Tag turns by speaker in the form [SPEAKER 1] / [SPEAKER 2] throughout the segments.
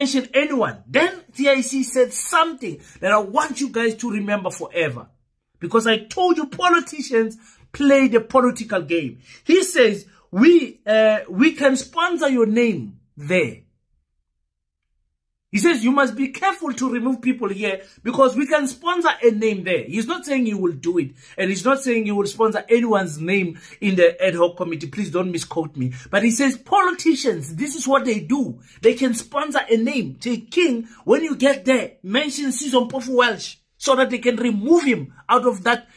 [SPEAKER 1] mention anyone. Then TIC said something that I want you guys to remember forever. Because I told you politicians play the political game. He says, we can sponsor your name there. He says, you must be careful to remove people here because we can sponsor a name there. He's not saying he will do it. And he's not saying he will sponsor anyone's name in the ad hoc committee. Please don't misquote me. But he says, politicians, this is what they do. They can sponsor a name. Say, King, when you get there, mention Season Pofu Welsh so that they can remove him out of that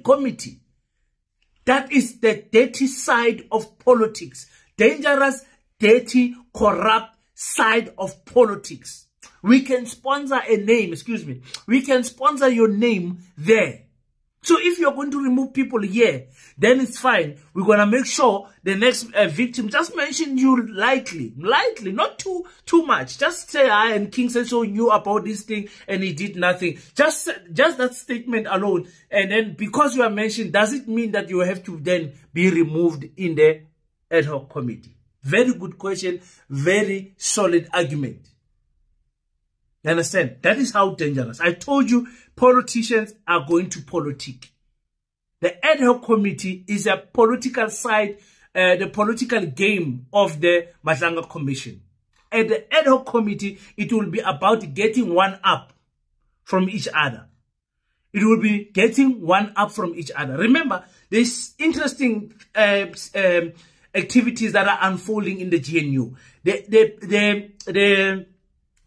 [SPEAKER 1] committee. That is the dirty side of politics. Dangerous, dirty, corrupt side of politics. We can sponsor a name, we can sponsor your name there. So if you're going to remove people here, then it's fine. We're going to make sure the next victim, just mention you lightly, not too much. Just say, and King said so knew about this thing and he did nothing. Just that statement alone. And then because you are mentioned, does it mean that you have to then be removed in the ad hoc committee? Very good question. Very solid argument. You understand? That is how dangerous. I told you politicians are going to politic. The ad hoc committee is a political side, the political game of the Madlanga Commission. At the ad hoc committee, it will be about getting one up from each other. It will be getting one up from each other. Remember, there's interesting activities that are unfolding in the GNU.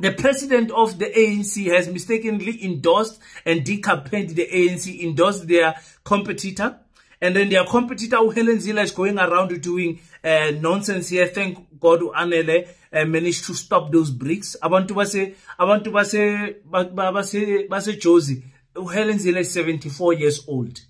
[SPEAKER 1] The president of the ANC has mistakenly endorsed and decampaigned the ANC, endorsed their competitor. And then their competitor, Helen Zille, is going around doing nonsense here. Thank God Anele managed to stop those bricks. Abantu base Josie. Helen Zille is 74 years old.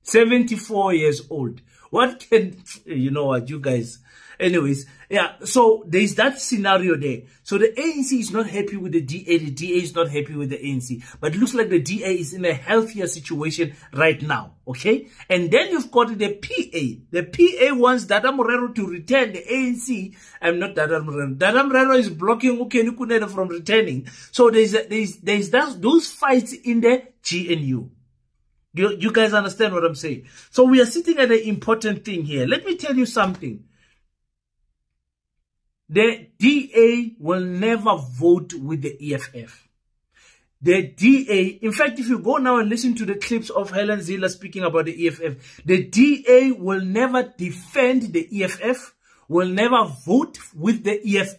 [SPEAKER 1] 74 years old. What can, you know what, you guys. Anyways, yeah, so there's that scenario there. So the ANC is not happy with the DA is not happy with the ANC. But it looks like the DA is in a healthier situation right now, okay? And then you've got the PA. The PA wants Dada Morero to return the ANC. Not Dada Morero. Dada Morero is blocking Ukeni Kunene from returning. So there's those fights in the GNU. You guys understand what I'm saying? So we are sitting at an important thing here. Let me tell you something. The DA will never vote with the EFF. The DA, in fact, if you go now and listen to the clips of Helen Zille speaking about the EFF, the DA will never defend the EFF, will never vote with the EFF.